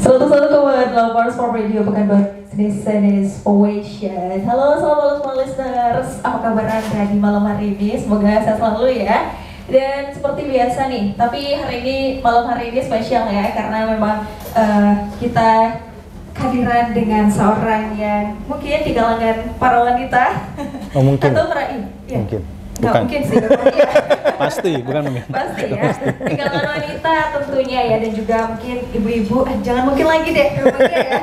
101,8 Sport Radio Pekanbaru Business Ocean. Halo semua listeners, apa kabar Anda di malam hari ini? Semoga sehat selalu ya. Dan seperti biasa nih, tapi malam hari ini spesial ya, karena memang kita kehadiran dengan seorang yang mungkin di kalangan para wanita. Oh mungkin. Atau meraih. Ya. Mungkin. Nggak Bukan. mungkin sih, ya. Pasti, bukan mungkin. Pasti ya, di kalangan wanita tentunya ya, dan juga mungkin ibu-ibu, jangan mungkin lagi deh, ya.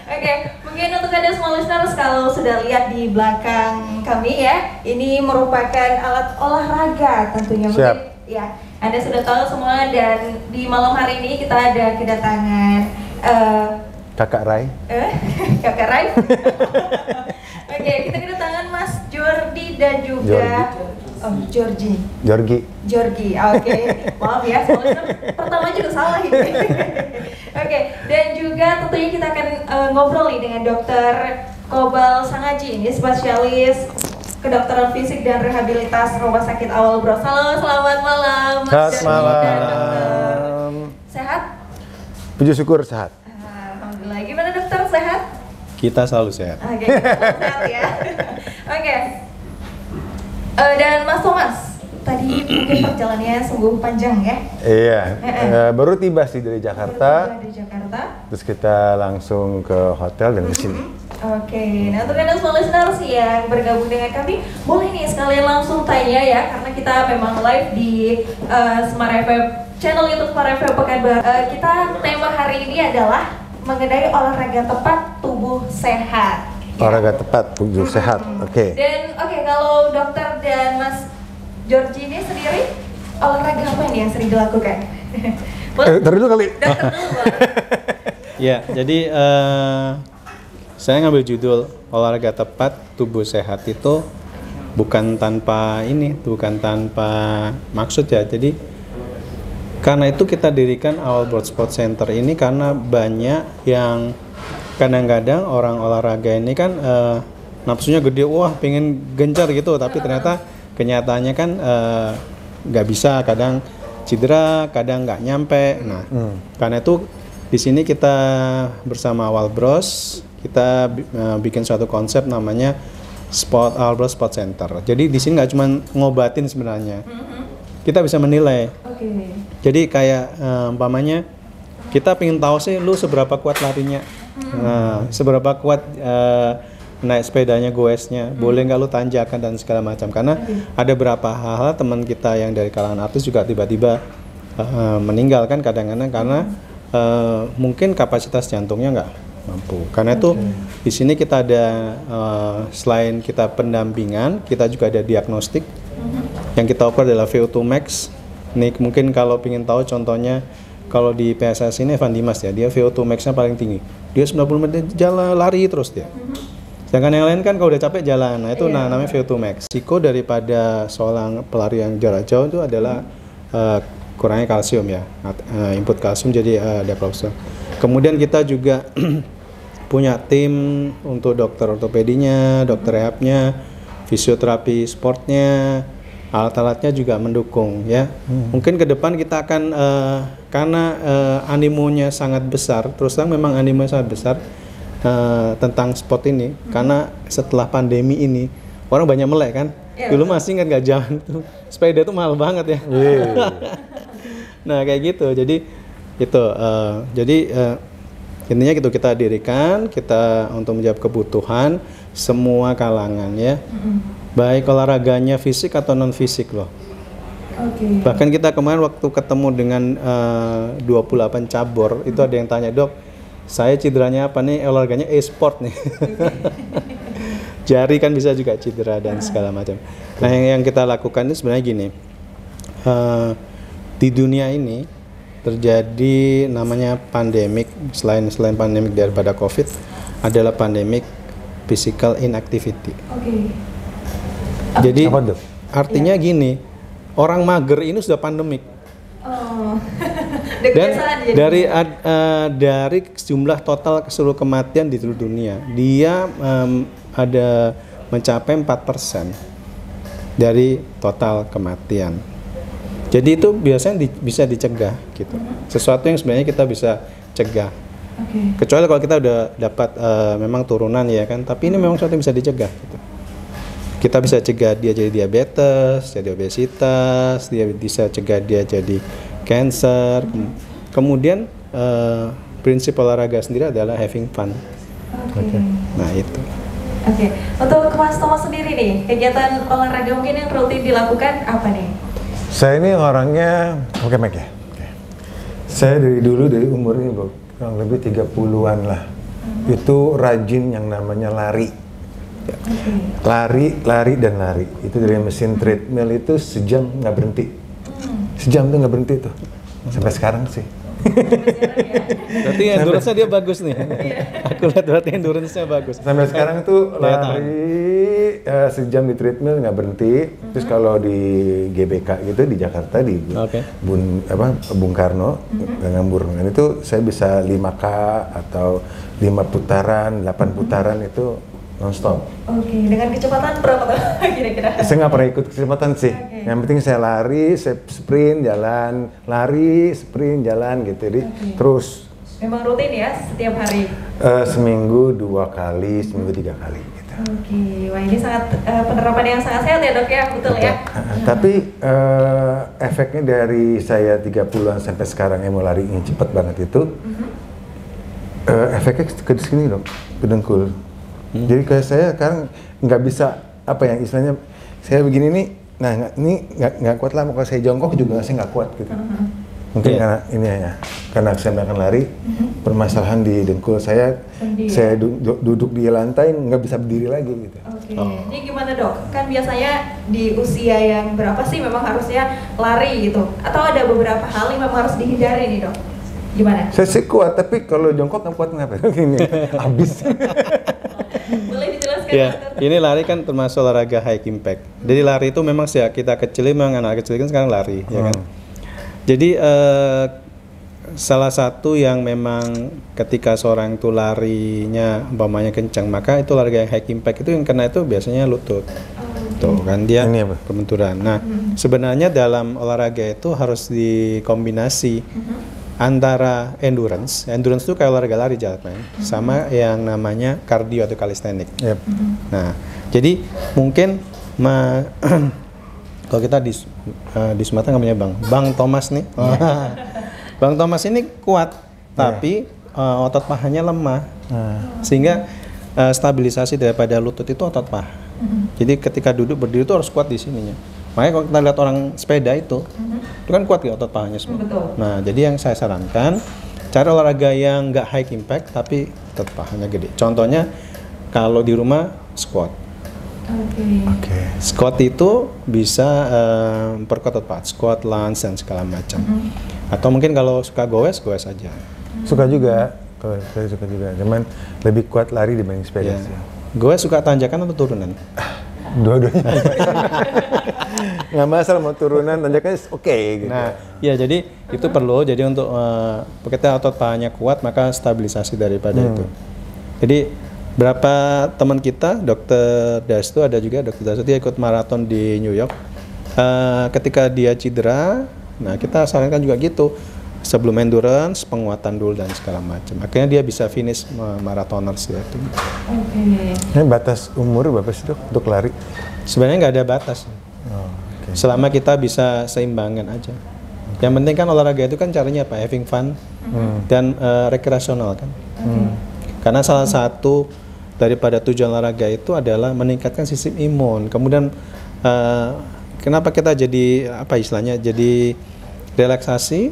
Oke, mungkin untuk Anda semua listeners, kalau sudah lihat di belakang kami ya, ini merupakan alat olahraga tentunya. Siap. Mungkin ya, Anda sudah tahu semua, dan di malam hari ini kita ada kedatangan Kakak Rai. Kakak Rai. Oke, kita kedatangan Mas Jordi dan juga Jorgi. Oke. Maaf ya, soalnya pertama juga salah ini. Oke, dan juga tentunya kita akan ngobrol nih dengan Dokter Kobal Sangaji, ini spesialis kedokteran fisik dan rehabilitas Rumah Sakit Awal Bros. Halo, selamat malam Mas Selamat malam. dan dokter. Sehat? Puji syukur sehat. Alhamdulillah. Gimana dokter, sehat? Kita selalu sehat. Oke, sehat ya. Oke. Dan Mas Thomas, tadi mungkin perjalanannya sungguh panjang ya? Iya, baru tiba sih dari Jakarta. Baru tiba dari Jakarta. Terus kita langsung ke hotel dan ke sini. Oke, nah untuk Anda semua listeners yang bergabung dengan kami, boleh nih sekalian langsung tanya ya, karena kita memang live di Smart FM, channel YouTube Smart FM Pekanbaru. Kita tema hari ini adalah mengenai olahraga tepat tubuh sehat. Olahraga tepat tubuh sehat. Oke. Dan kalau dokter dan Mas Jorgi ini sendiri, olahraga apa nih yang sering dilakukan? Taruh dulu kali. Dokter dulu, Bang. Ya, jadi saya ngambil judul olahraga tepat tubuh sehat itu bukan tanpa maksud ya. Jadi karena itu kita dirikan Awal Bros Sport Center ini karena banyak yang kadang-kadang orang olahraga ini kan nafsunya gede, wah pengen gencar gitu, tapi ternyata kenyataannya kan nggak bisa, kadang cedera, kadang nggak nyampe. Nah, karena itu di sini kita bersama Awal Bros kita bikin suatu konsep namanya Awal Bros Sport Center. Jadi di sini nggak cuma ngobatin sebenarnya, kita bisa menilai. Jadi kayak umpamanya kita pengen tahu sih lu seberapa kuat larinya, seberapa kuat naik sepedanya, goesnya, boleh nggak lu tanjakan dan segala macam. Karena ada beberapa hal teman kita yang dari kalangan artis juga tiba-tiba meninggal kan kadang-kadang karena mungkin kapasitas jantungnya nggak mampu. Karena itu di sini kita ada selain kita pendampingan, kita juga ada diagnostik. Yang kita ukur adalah VO2 max. Nih mungkin kalau ingin tahu contohnya, kalau di PSS ini Evan Dimas ya, dia VO2 max-nya paling tinggi. Dia 90 menit jalan lari terus dia. Sedangkan yang lain kan kalau udah capek jalan. Nah itu namanya VO2 max. Risiko daripada seorang pelari yang jarak jauh itu adalah kurangnya kalsium ya, input kalsium, jadi ada klausul. Kemudian kita juga punya tim untuk dokter ortopedinya, dokter rehabnya, fisioterapi sportnya, alat-alatnya juga mendukung ya. Mungkin ke depan kita akan karena animonya sangat besar, terus terang memang animonya sangat besar tentang sport ini, karena setelah pandemi ini orang banyak melek kan. Dulu masih nggak jalan tuh sepeda itu mahal banget ya. Nah kayak gitu, jadi itu intinya gitu kita dirikan kita untuk menjawab kebutuhan semua kalangan ya, baik olahraganya fisik atau non fisik loh. Bahkan kita kemarin waktu ketemu dengan 28 cabur itu ada yang tanya, dok saya cederanya apa nih, olahraganya e-sport nih. Jari kan bisa juga cedera dan segala macam. Nah yang kita lakukan itu sebenarnya gini, di dunia ini terjadi namanya pandemik, selain pandemik daripada COVID adalah pandemik physical inactivity. Jadi artinya gini, orang mager ini sudah pandemik. Dan dari jumlah total seluruh kematian di seluruh dunia, dia ada mencapai 4% dari total kematian. Jadi itu biasanya bisa dicegah gitu. Sesuatu yang sebenarnya kita bisa cegah. Kecuali kalau kita udah dapat memang turunan ya kan, tapi ini memang sesuatu yang bisa dicegah gitu. Kita bisa cegah dia jadi diabetes, jadi obesitas, dia bisa cegah dia jadi cancer. Kemudian prinsip olahraga sendiri adalah having fun. Nah itu. Untuk Mas Thomas sendiri nih, kegiatan olahraga mungkin yang rutin dilakukan apa nih? Saya ini orangnya, Mike ya. Saya dari umur ini kurang lebih 30-an lah. Itu rajin yang namanya lari. Lari dan lari. Itu dari mesin treadmill itu sejam nggak berhenti. Sejam tuh nggak berhenti tuh. Sampai sekarang sih. Berarti endurance-nya dia bagus nih. Aku lihat berarti endurance-nya bagus. Sampai sekarang tuh lari sejam di treadmill nggak berhenti. Terus kalau di GBK gitu di Jakarta di Bung Karno dengan Burungan itu saya bisa 5K atau 5 putaran, 8 putaran itu non-stop. Dengan kecepatan berapa tuh kira-kira? Saya nggak pernah ikut kecepatan sih. Yang penting saya lari, saya sprint, jalan, lari, sprint, jalan gitu. Jadi terus. Memang rutin ya setiap hari? Seminggu 2 kali, seminggu 3 kali. Gitu. Wah ini sangat penerapan yang sangat sehat ya dok ya, betul ya? Tapi efeknya dari saya 30-an sampai sekarang yang mau lari ingin cepat banget itu, efeknya ke sini dok, ke dengkul. Jadi kayak saya sekarang nggak bisa apa ya istilahnya saya begini nih, nah ini nggak kuat lama kalau saya jongkok juga saya nggak kuat gitu. Mungkin karena ini ya, karena saya melakukan lari, permasalahan di dengkul saya duduk di lantai nggak bisa berdiri lagi gitu. Ini gimana dok? Kan biasanya di usia yang berapa sih memang harusnya lari gitu? Atau ada beberapa hal yang memang harus dihindari nih dok? Gimana? Saya sih kuat, tapi kalau jongkok nggak kuat kenapa? Gini, habis. Boleh dijelaskan? Ya, ini lari kan termasuk olahraga high impact. Jadi lari itu memang sih kita kecil memang anak kecil kan sekarang lari, ya kan. Jadi salah satu yang memang ketika seorang itu larinya umpamanya kencang, maka itu olahraga yang high impact itu yang kena itu biasanya lutut. Tuh kan dia kebenturan. Nah, sebenarnya dalam olahraga itu harus dikombinasi antara endurance itu kayak olahraga lari jarak main, sama yang namanya cardio atau calisthenics. Nah, jadi mungkin kalau kita di Sumatera namanya Bang Thomas nih, Bang Thomas ini kuat, tapi otot pahanya lemah, sehingga stabilisasi daripada lutut itu otot paha. Jadi ketika duduk berdiri itu harus kuat di sininya. Makanya kalau kita lihat orang sepeda itu kan kuat ya otot pahanya semua. Nah, jadi yang saya sarankan cari olahraga yang nggak high impact tapi otot pahanya gede. Contohnya kalau di rumah squat. Squat itu bisa memperkuat otot paha, squat, lunge dan segala macam. Atau mungkin kalau suka goes aja. Suka juga, kalau saya suka juga. Cuman lebih kuat lari dibanding sepeda sih. Goes suka tanjakan atau turunan? Dua-duanya. Nggak masalah mau turunan, tanjakannya oke gitu. Nah, ya jadi itu perlu. Jadi untuk kita otot pahanya kuat, maka stabilisasi daripada itu. Jadi berapa teman kita, Dokter Dastu ada juga, Dokter Dastu dia ikut maraton di New York. Ketika dia cedera, nah kita sarankan juga gitu. Sebelum endurance, penguatan dulu dan segala macam. Akhirnya dia bisa finish marathoners ya itu. Ini batas umur berapa sih dok untuk lari? Sebenarnya nggak ada batas. Selama kita bisa seimbangan aja. Yang penting kan olahraga itu kan caranya apa? Having fun dan rekreasional kan. Karena salah satu daripada tujuan olahraga itu adalah meningkatkan sistem imun. Kemudian kenapa kita jadi apa istilahnya? Jadi relaksasi,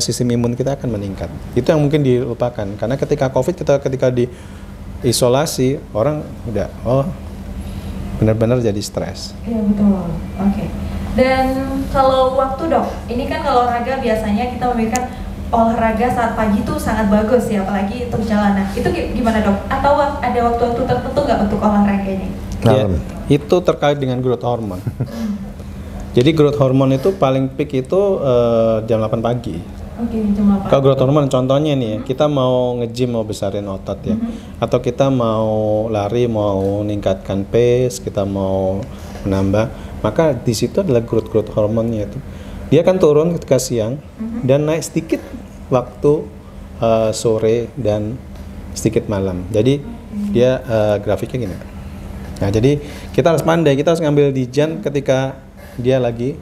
sistem imun kita akan meningkat. Itu yang mungkin dilupakan. Karena ketika COVID ketika diisolasi orang udah benar-benar jadi stres. Iya betul. Dan kalau waktu dok, ini kan kalau olahraga biasanya kita memikirkan olahraga saat pagi itu sangat bagus ya, apalagi untuk jalan. Nah, itu gimana dok? Atau ada waktu-waktu tertentu nggak untuk olahraga ini? Ya, itu terkait dengan growth hormone. Jadi growth hormone itu paling peak itu jam 8 pagi. Jam 8. Kalau growth hormone contohnya nih, kita mau nge-gym mau besarin otot ya. Atau kita mau lari, mau meningkatkan pace, kita mau menambah, maka di situ adalah growth hormonnya itu. Dia akan turun ketika siang dan naik sedikit waktu sore dan sedikit malam. Jadi dia grafiknya gini. Nah, jadi kita harus pandai, kita harus ngambil dijan ketika dia lagi.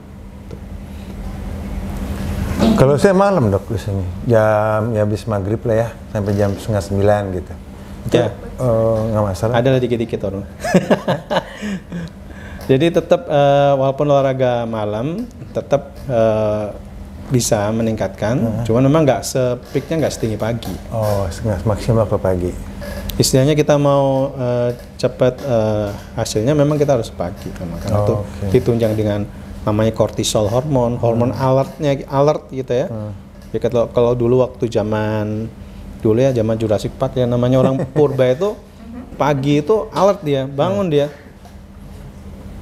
Kalau saya malam dok biasanya, jam ya habis maghrib lah ya, sampai jam 8:30 gitu. Itu Ya. nggak masalah. Ada lah dikit-dikit orang. Jadi tetap walaupun olahraga malam, tetap bisa meningkatkan. Cuman memang nggak peaknya nggak setinggi pagi. Oh, setengah maksimal ke pagi. Istilahnya kita mau cepat hasilnya, memang kita harus pagi. Karena itu ditunjang dengan namanya kortisol hormon alert gitu ya. Ya kalau dulu waktu zaman Jurassic Park ya, namanya orang purba itu pagi itu alert dia, bangun dia.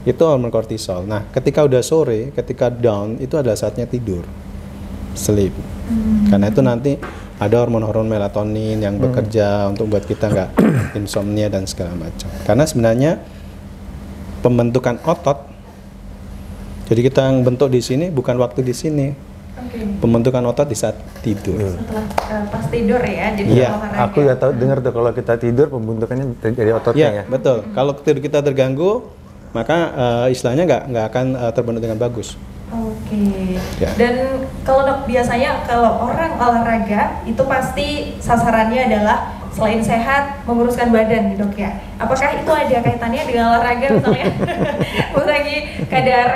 Itu hormon kortisol. Nah, ketika udah sore, ketika down itu adalah saatnya tidur. Sleep. Karena itu nanti ada hormon-hormon melatonin yang bekerja untuk buat kita nggak insomnia dan segala macam. Karena sebenarnya pembentukan otot, jadi kita yang bentuk di sini bukan waktu di sini. Pembentukan otot di saat tidur. Setelah pas tidur ya, jadi Iya, olahraga. Aku ya tahu dengar tuh kalau kita tidur pembentukannya dari ototnya Iya, ya. betul. Kalau tidur kita terganggu, maka istilahnya nggak akan terbentuk dengan bagus. Oke. Ya. Dan kalau dok, biasanya kalau orang olahraga itu pasti sasarannya adalah selain sehat, menguruskan badan gitu dok ya. Apakah itu ada kaitannya dengan olahraga misalnya mengurangi kadar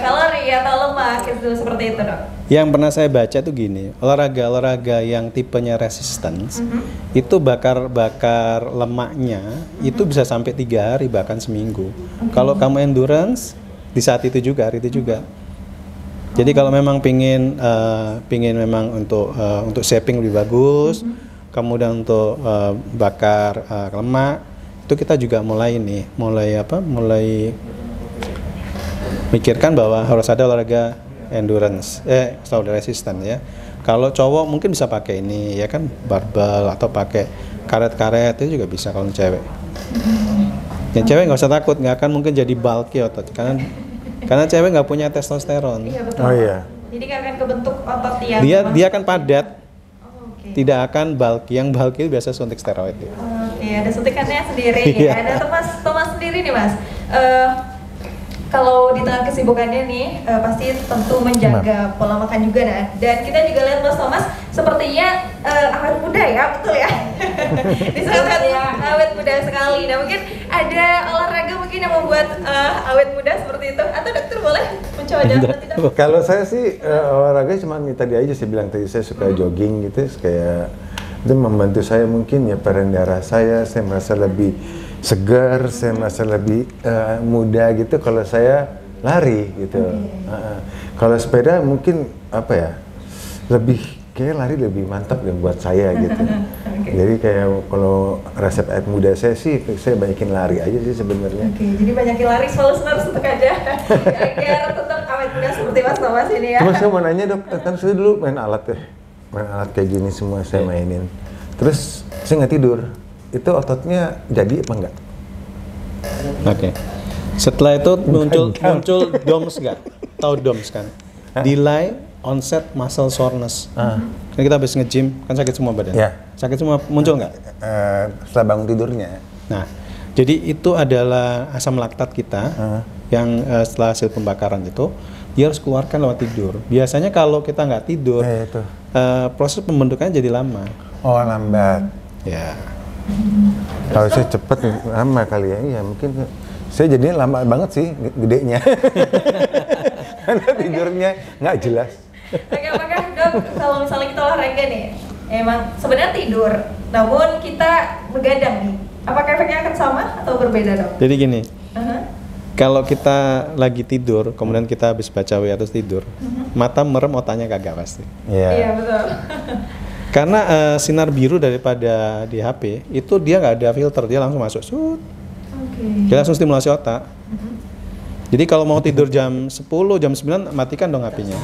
kalori atau lemak itu seperti itu dok? Yang pernah saya baca tuh gini, olahraga yang tipenya resistance itu bakar lemaknya itu bisa sampai 3 hari bahkan seminggu. Kalau kamu endurance di saat itu juga, hari itu juga. Jadi kalau memang pingin memang untuk shaping lebih bagus, kemudian untuk bakar lemak, itu kita juga mulai mikirkan bahwa harus ada olahraga endurance, resistant ya. Kalau cowok mungkin bisa pakai ini ya kan, barbel atau pakai karet-karet itu juga bisa kalau cewek. Yang cewek nggak usah takut, nggak akan mungkin jadi bulky otot karena cewek nggak punya testosteron. Iya betul. Oh iya. Jadi nggak akan kebentuk otot yang Dia akan padat, Oke. tidak akan bulky. Yang bulky itu biasa suntik steroid ya. Oke, ada suntikannya sendiri Iya. ya. Ada Thomas sendiri nih mas. Kalau di tengah kesibukannya nih, pasti tentu menjaga pola makan juga dan kita juga lihat Mas Thomas sepertinya awet muda ya, betul ya? Disangkat awet muda sekali. Nah mungkin ada olahraga mungkin yang membuat awet muda seperti itu, atau dokter boleh mencoba jalan tidak? Kalau saya sih olahraga cuma tadi aja saya bilang tadi saya suka jogging gitu, kayak itu membantu saya mungkin ya peredaran darah saya merasa lebih segar, saya merasa lebih muda gitu kalau saya lari gitu. Kalau sepeda mungkin apa ya, kayak lari lebih mantap deh buat saya gitu. Jadi kayak kalau resep awet muda saya sih, saya banyakin lari aja sih sebenarnya. Oke, jadi banyakin lari listeners untuk aja agar tetap awet muda seperti Mas Thomas ini ya. Cuma saya mau nanya dok, kan saya dulu main alat kayak gini semua saya mainin. Terus saya nggak tidur. Itu ototnya jadi apa enggak? Oke. Setelah itu muncul DOMS nggak? Tahu DOMS kan? Delay onset muscle soreness. Kan kita habis nge-gym kan sakit semua badan. Ya. Sakit semua muncul nggak? Setelah bangun tidurnya. Nah, jadi itu adalah asam laktat kita yang setelah hasil pembakaran itu dia harus keluarkan lewat tidur. Biasanya kalau kita nggak tidur, Itu. proses pembentukannya jadi lama. Oh lambat. Ya. Kalau saya cepet lama kali ya, iya mungkin saya jadinya lama banget sih gedenya. Karena tidurnya nggak jelas. Oke, apakah dok kalau misalnya kita olahraga nih, emang sebenarnya tidur, namun kita begadang nih, apakah efeknya akan sama atau berbeda dok? Jadi gini, kalau kita lagi tidur, kemudian kita habis baca WA terus tidur, mata merem, otaknya kagak pasti. Iya betul. Karena sinar biru daripada di HP itu dia nggak ada filter, dia langsung masuk, dia langsung stimulasi otak. Jadi kalau mau tidur jam 10, jam 9 matikan dong HP-nya.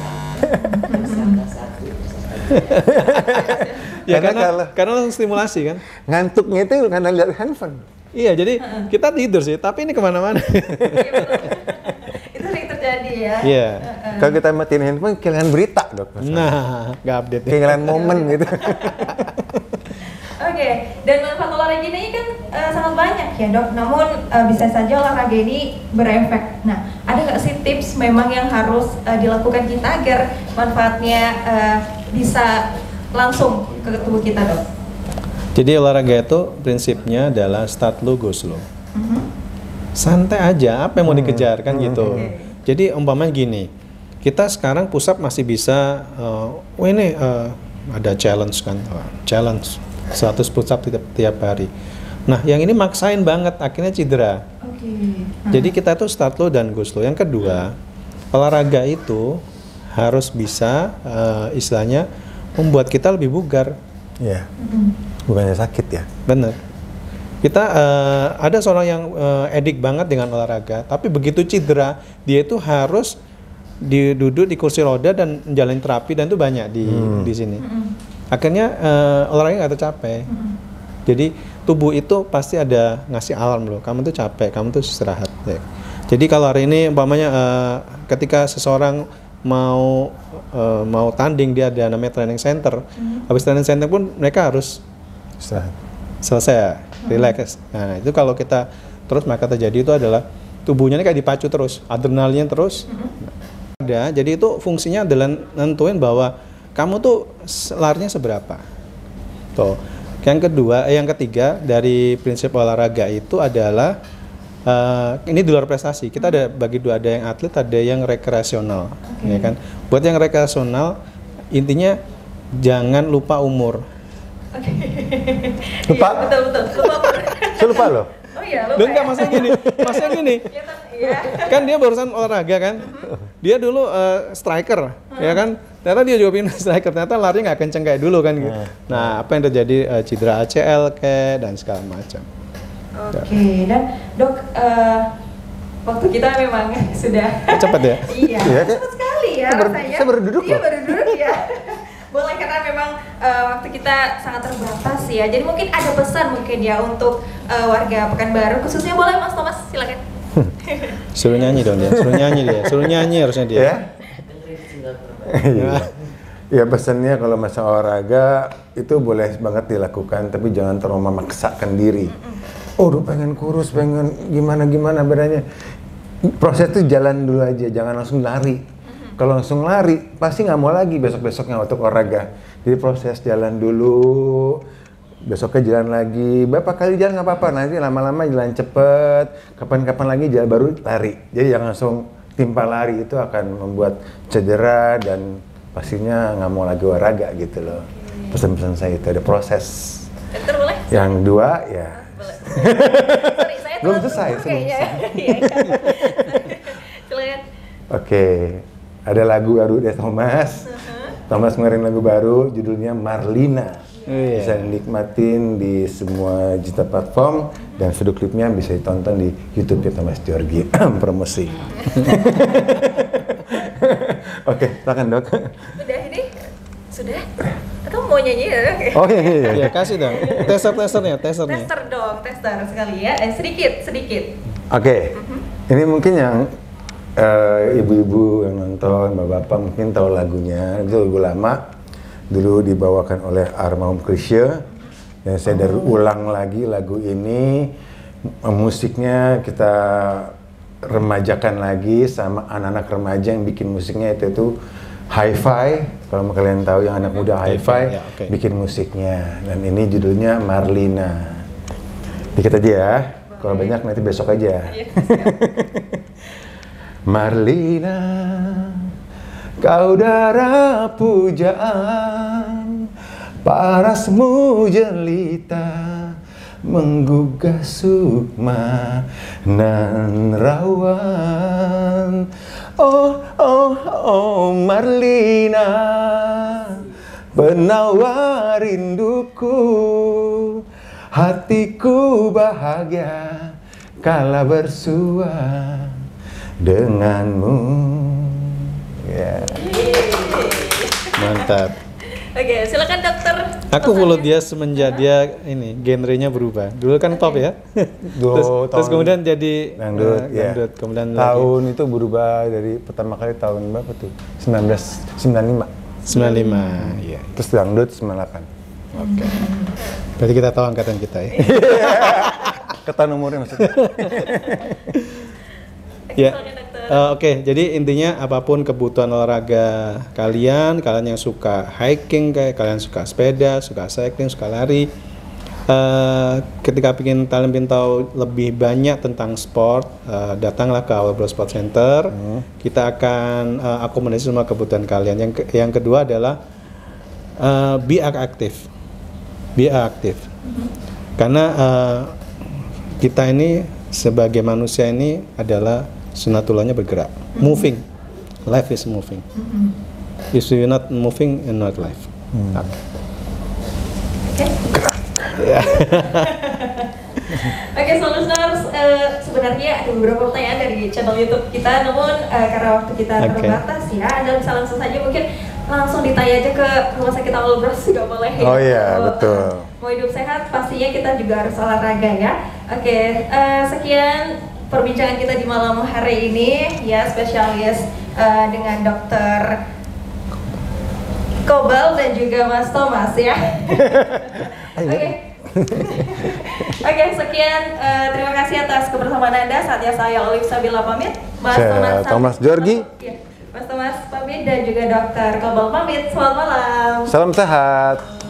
Ya karena langsung stimulasi kan. Ngantuknya itu karena lihat handphone. Iya, jadi kita tidur sih, tapi ini kemana-mana. Itu sering terjadi ya. Iya. Kalau kita matiin handphone, kehilangan berita dok. Nah, nggak update. Kehilangan momen gitu. Oke, dan manfaat olahraga ini kan sangat banyak ya dok. Namun bisa saja olahraga ini berefek. Nah, ada nggak sih tips memang yang harus dilakukan kita agar manfaatnya bisa langsung ke tubuh kita dok? Jadi olahraga itu prinsipnya adalah start low go slow. Santai aja, apa yang mau dikejar kan gitu. Jadi umpamanya gini, kita sekarang push up masih bisa, ada challenge kan, challenge 100 push up tiap hari. Nah yang ini maksain banget, akhirnya cedera. Jadi kita tuh start low dan go slow. Yang kedua, olahraga itu harus bisa istilahnya membuat kita lebih bugar. Iya. Bukannya sakit ya? Bener. Kita ada seorang yang edik banget dengan olahraga, tapi begitu cedera dia itu harus duduk di kursi roda dan menjalani terapi, dan itu banyak di sini. Akhirnya olahraga nggak tercapai. Jadi tubuh itu pasti ada ngasih alarm loh, kamu tuh capek, kamu tuh istirahat. Ya. Jadi kalau hari ini umpamanya ketika seseorang mau tanding, dia ada namanya training center. Habis training center pun mereka harus Istirahat. selesai, relax. Nah itu kalau kita terus, maka terjadi itu adalah tubuhnya ini kayak dipacu terus, adrenalinnya terus ada. Jadi itu fungsinya adalah nentuin bahwa kamu tuh larinya seberapa. Tuh. Yang ketiga dari prinsip olahraga itu adalah ini di luar prestasi. Kita ada bagi dua, ada yang atlet, ada yang rekreasional, ya kan. Buat yang rekreasional, intinya jangan lupa umur. Lupa? Iya, betul. Lupa umur. Saya lupa loh. Oh iya, lupa. Loh, enggak, masa gini. Iya. Kan dia barusan olahraga kan. Dia dulu striker, ya kan. Ternyata dia juga pengen striker, ternyata lari nggak kenceng kayak dulu kan gitu. Nah, apa yang terjadi, cedera ACL kayak dan segala macam. Oke, dan dok, waktu kita memang sudah Cepat ya? Iya, Iya, cepat sekali ya rasanya. saya baru duduk Iya, loh. baru duduk ya. Boleh, karena memang waktu kita sangat terbatas ya. Jadi mungkin ada pesan mungkin ya untuk warga Pekanbaru, khususnya boleh Mas Thomas, silakan. Suruh nyanyi dong dia, suruh nyanyi harusnya dia. Ya? Iya. Ya pesannya kalau masa olahraga itu boleh banget dilakukan, tapi jangan terlalu memaksakan diri. Oh, udah pengen kurus, pengen gimana bedanya. Proses itu jalan dulu aja, jangan langsung lari. Kalau langsung lari, pasti nggak mau lagi besok-besoknya untuk olahraga. Jadi proses jalan dulu, besoknya jalan lagi. Berapa kali jalan nggak apa-apa, nanti lama-lama jalan cepet. Kapan-kapan lagi jalan baru lari. Jadi jangan langsung timpa lari, itu akan membuat cedera dan pastinya nggak mau lagi olahraga gitu loh. Pesan-pesan saya itu ada proses. Dokter boleh? Yang dua ya. Boleh. Sorry, saya Belum telat selesai, umur belum kayaknya. Iya. Silakan. Oke, ada lagu baru dari Thomas. Thomas ngeluarin lagu baru, judulnya Marlina. Bisa dinikmatin di semua digital platform, dan video klipnya bisa ditonton di YouTube-nya Thomas Georgi. Promosi. Oke, silakan dok. Udah ini? Sudah? Atau mau nyanyi ya dok? Oh iya. Ya kasih dong, testernya. Tester dong, tester sekali ya. Sedikit. Oke, ini mungkin yang ibu-ibu yang nonton, bapak-bapak mungkin tahu lagunya. Itu lagu lama, dulu dibawakan oleh almarhum Chrisye. Dan saya ulang lagi lagu ini, musiknya kita remajakan lagi sama anak-anak remaja yang bikin musiknya itu Hi-Fi. Kalau kalian tahu yang anak muda Hi-Fi, ya, okay. Bikin musiknya. Dan ini judulnya Marlina. Dikit aja ya, kalau banyak nanti besok aja. Marlina, kau darah pujaan, parasmu jelita, menggugah sukma nan rawan. Oh Marlina, penawar rinduku, hatiku bahagia kala bersua denganmu. Ya. Mantap. Oke, silakan dokter. Aku follow dia semenjak dia ini genrenya berubah. Dulu kan pop ya. terus kemudian jadi dangdut, dangdut. Kemudian tahun itu berubah dari pertama kali tahun berapa tuh? 1995. 95. Iya. Terus dangdut 98. Oke. Berarti kita tahu angkatan kita ya. Ketahuan umurnya maksudnya. Ya. Oke, jadi intinya apapun kebutuhan olahraga kalian yang suka hiking, kayak kalian suka sepeda, suka cycling, suka lari, ketika kalian ingin tahu lebih banyak tentang sport, datanglah ke Our Broad Sport Center. Kita akan akomodasi semua kebutuhan kalian. Yang kedua adalah be active, karena kita ini sebagai manusia ini adalah sunatullahnya bergerak, moving. Life is moving. If you're not moving, you're not life. Oke, so listeners, sebenarnya ada beberapa pertanyaan dari channel YouTube kita, namun karena waktu kita terbatas ya, Anda bisa langsung saja mungkin langsung ditanya aja ke rumah sakit Awal Bros juga boleh ya. Oh iya, betul. Mau hidup sehat, pastinya kita juga harus olahraga ya. Oke, sekian perbincangan kita di malam hari ini ya, spesialis dengan Dokter Kobal dan juga Mas Thomas ya. Oke, sekian, terima kasih atas kebersamaan Anda. Saatnya saya Olive Sabila pamit, Mas Thomas Georgi, Mas Thomas pamit, dan juga Dokter Kobal pamit. Selamat malam. Salam sehat.